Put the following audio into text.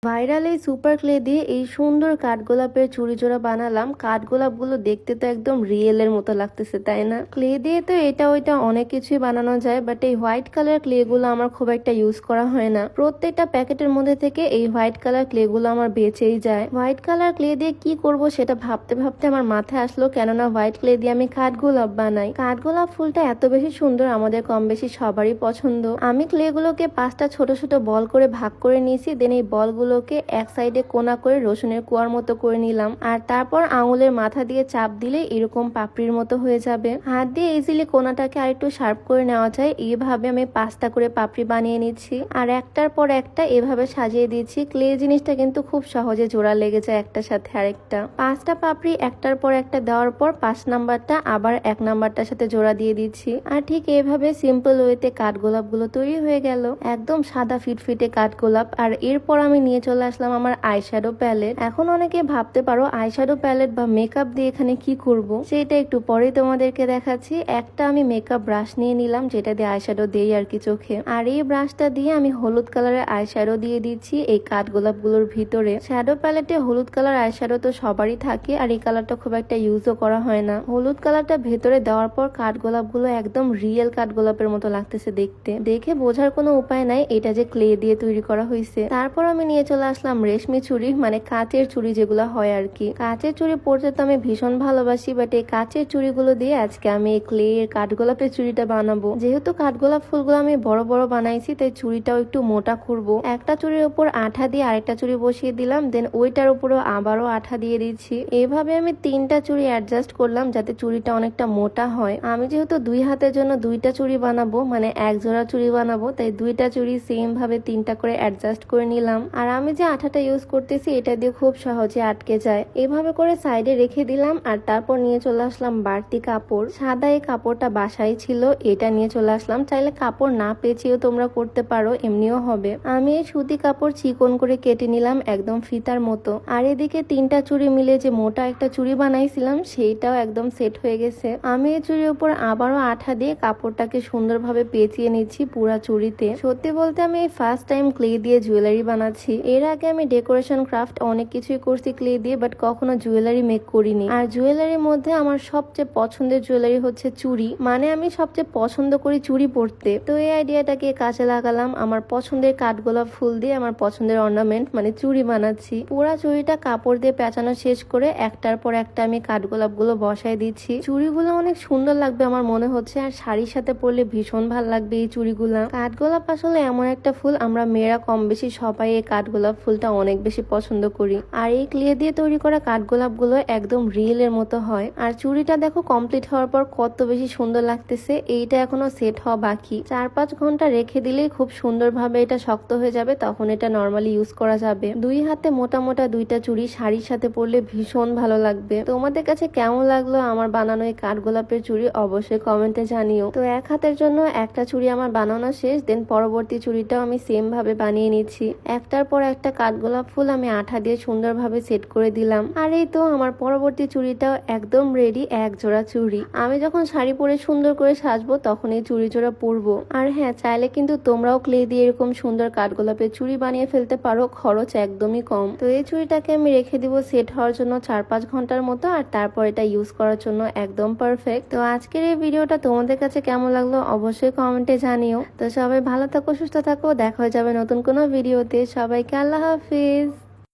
Viral এই super clay দিয়ে এই সুন্দর কাঠগোলাপের চুড়ি জোড়া বানালাম। কাঠগোলাপগুলো দেখতে তো একদম রিয়েলের মতো লাগতেছে, তাই না? ক্লে দিয়ে তো এটা ওইটা অনেক কিছুই বানানো যায়, বাট এই হোয়াইট কালার ক্লে গুলো আমার খুব একটা ইউজ করা হয় না। প্রত্যেকটা প্যাকেটের মধ্যে থেকে এই হোয়াইট কালার ক্লে গুলো আমার বেঁচেই যায়। হোয়াইট কালার ক্লে দিয়ে কি করব সেটা ভাবতে ভাবতে আমার মাথায় আসলো, কেননা হোয়াইট ক্লে দিয়ে আমি কাঠগোলাপ বানাই। কাঠগোলাপ ফুলটা এত বেশি সুন্দর, আমাদের কম বেশি সবারই পছন্দ। আমি ক্লে গুলোকে 5টা ছোট ছোট বল করে ভাগ করে নিয়েছি। দেন এই বলগুলোকে এক সাইডে কোনা করে রসুনের কোয়ার মতো করে নিলাম, আর তারপর আঙুলের মাথা দিয়ে চাপ দিলে এরকম পাপড়ির মতো হয়ে যাবে। হাত দিয়ে ইজিলি কোনাটাকে আরেকটু শার্প করে নেওয়া যায়। এইভাবে আমি 5টা করে পাপড়ি বানিয়ে নিচ্ছি, আর একটার পর একটা এভাবে সাজিয়ে দিচ্ছি। ক্লে জিনিসটা কিন্তু খুব সহজে জোড়া লেগে যায় একটার সাথে আরেকটা। 5টা পাপড়ি একটার পর একটা দেওয়ার পর 5 নাম্বারটা আবার 1 নাম্বারটার সাথে জোড়া দিয়ে দিচ্ছি, আর ঠিক এইভাবে সিম্পল ওয়েতে কাঠগোলাপ গুলো তৈরি হয়ে গেল। একদম সাদা ফিটফিটে কাঠগোলাপ। আর এরপর আমি নিয়ে চলে আসলাম আমার আইশ্যাডো প্যালেট। এখন অনেকে ভাবতে পারো আইশ্যাডো প্যালেট বা মেকআপ দিয়ে এখানে কি করব, সেটা একটু পরেই তোমাদেরকে দেখাচ্ছি। একটা আমি মেকআপ ব্রাশ নিয়ে নিলাম, যেটা দিয়ে আইশ্যাডো দেই আর কি চোখে। আর এই ব্রাশটা দিয়ে আমি হলুদ কালারের আইশ্যাডো দিয়ে দিচ্ছি এই কাঠগোলাপ গুলোর ভিতরে। শ্যাডো প্যালেটে হলুদ কালার আইশ্যাডো তো সবারই থাকে, আর এই কালারটা খুব একটা ইউজও করা হয় না। হলুদ কালারটা ভেতরে দেওয়ার পর কাঠগোলাপ গুলো একদম রিয়েল কাঠগোলাপের মতো লাগতেছে দেখতে। দেখে বোঝার কোনো উপায় নাই এটা যে ক্লে দিয়ে তৈরি করা হয়েছে। তারপর আমি নিয়ে চলে আসলাম রেশমি চুড়ি, মানে কাচের চুড়ি যেগুলো হয় আর কি। কাচের চুড়ি পরতে তো আমি ভীষণ ভালোবাসি, বাট এই কাচের চুড়িগুলো দিয়ে আজকে আমি এই ক্লে এর কাঠগোলাপের চুড়িটা বানাবো। যেহেতু কাঠগোলাপ ফুলগুলো আমি বড় বড় বানাইছি, তাই চুড়িটাও একটু মোটা করবো। একটা চুড়ির উপর আঠা দিয়ে আরেকটা চুড়ি বসিয়ে দিলাম, দেন ওইটার উপরও আবারও আঠা দিয়ে দিচ্ছি। এইভাবে আমি 3টা চুড়ি অ্যাডজাস্ট করলাম যাতে চুড়িটা অনেকটা মোটা হয়। আমি যেহেতু 2 হাতের জন্য 2টা চুড়ি বানাবো, মানে 1 জোড়া চুড়ি বানাবো, তাই 2টা চুড়ি সেম ভাবে 3টা করে অ্যাডজাস্ট করে নিলাম। আর আমি যে আঠাটা ইউজ করতেছি এটা দিয়ে খুব সহজে আটকে যায়। এভাবে করে সাইডে রেখে দিলাম, আর তারপর নিয়ে চলে আসলাম বাড়তি কাপড়। সাদা এই কাপড়টা বাসায় ছিল, এটা নিয়ে চলে আসলাম। চাইলে কাপড় না পেঁচিয়েও তোমরা করতে পারো, এমনিও হবে। আমি এই সুতি কাপড় চিকন করে কেটে নিলাম একদম ফিতার মতো। আর এদিকে 3টা চুড়ি মিলে যে মোটা একটা চুড়ি বানাইছিলাম সেইটাও একদম সেট হয়ে গেছে। আমি এই চুড়ির উপর আবারও আঠা দিয়ে কাপড়টাকে সুন্দরভাবে পেঁচিয়ে নিচ্ছি পুরা চুড়িতে। সত্যি বলতে আমি এই ফার্স্ট টাইম ক্লে দিয়ে জুয়েলারি বানাচ্ছি। এর আগে আমি ডেকোরেশন ক্রাফট অনেক কিছুই করছি ক্লে দিয়ে, বাট কখনো জুয়েলারি মেক করিনি। আর জুয়েলারির মধ্যে আমার সবচেয়ে পছন্দের জুয়েলারি হচ্ছে চুড়ি, মানে আমি সবচেয়ে পছন্দ করি চুড়ি পরতে। তো এই আইডিয়াটাকে কাজে লাগালাম, আমার পছন্দের কাঠগোলাপ ফুল দিয়ে আমার পছন্দের অর্নামেন্ট মানে চুড়ি বানাচ্ছি। পুরা চুড়িটা কাপড় দিয়ে পেঁচানো শেষ করে একটার পর একটা আমি কাঠগোলাপ গুলো বসাই দিচ্ছি। চুড়িগুলো অনেক সুন্দর লাগবে আমার মনে হচ্ছে, আর শাড়ির সাথে পরলে ভীষণ ভালো লাগবে এই চুড়িগুলা। কাঠগোলাপ আসলে এমন একটা ফুল, আমরা মেয়েরা কম বেশি সবাই এই কাঠগোলাপ ফুলটা অনেক বেশি পছন্দ করি। আর এই ক্লে দিয়ে তৈরি করা কাঠগোলাপ গুলো একদম রিয়েল এর মতো হয়। আর চুড়িটা দেখো কমপ্লিট হওয়ার পর কত বেশি সুন্দর লাগতেছে। এইটা এখনো সেট হওয়া বাকি, 4-5 ঘন্টা রেখে দিলেই খুব সুন্দরভাবে এটা শক্ত হয়ে যাবে, তখন এটা নর্মালি ইউজ করা যাবে। 2 হাতে মোটা মোটা 2টা চুড়ি শাড়ির সাথে পরলে ভীষণ ভালো লাগবে। তোমাদের কাছে কেমন লাগলো আমার বানানো এই কাঠগোলাপের চুড়ি অবশ্যই কমেন্টে জানিও। তো 1 হাতের জন্য একটা চুড়ি আমার বানানো শেষ, দেন পরবর্তী চুড়িটাও আমি সেম ভাবে বানিয়ে নিচ্ছি। একটার পর একটা কাঠগোলাপ ফুল আমি আঠা দিয়ে সুন্দরভাবে সেট করে দিলাম। আর এই তো আমার পরবর্তী চুড়িটাও একদম রেডি, 1 জোড়া চুড়ি। আমি যখন শাড়ি পরে সুন্দর করে সাজবো তখন এই চুড়ি জোড়া পরবো। আর হ্যাঁ, চাইলে কিন্তু তোমরাও ক্লে দিয়ে এরকম সুন্দর কাঠগোলাপের চুড়ি বানিয়ে ফেলতে পারো, খরচ একদমই কম। তো এই চুড়িটাকে আমি রেখে দিব সেট হওয়ার জন্য 4-5 ঘন্টার মতো, আর তারপর এটা ইউজ করার জন্য একদম পারফেক্ট। তো আজকের এই ভিডিওটা তোমাদের কাছে কেমন লাগলো অবশ্যই কমেন্টে জানিও। তো সবাই ভালো থাকো, সুস্থ থাকো, দেখা হয়ে যাবে নতুন কোনো ভিডিওতে। সবাইকে আল্লাহ হাফিজ।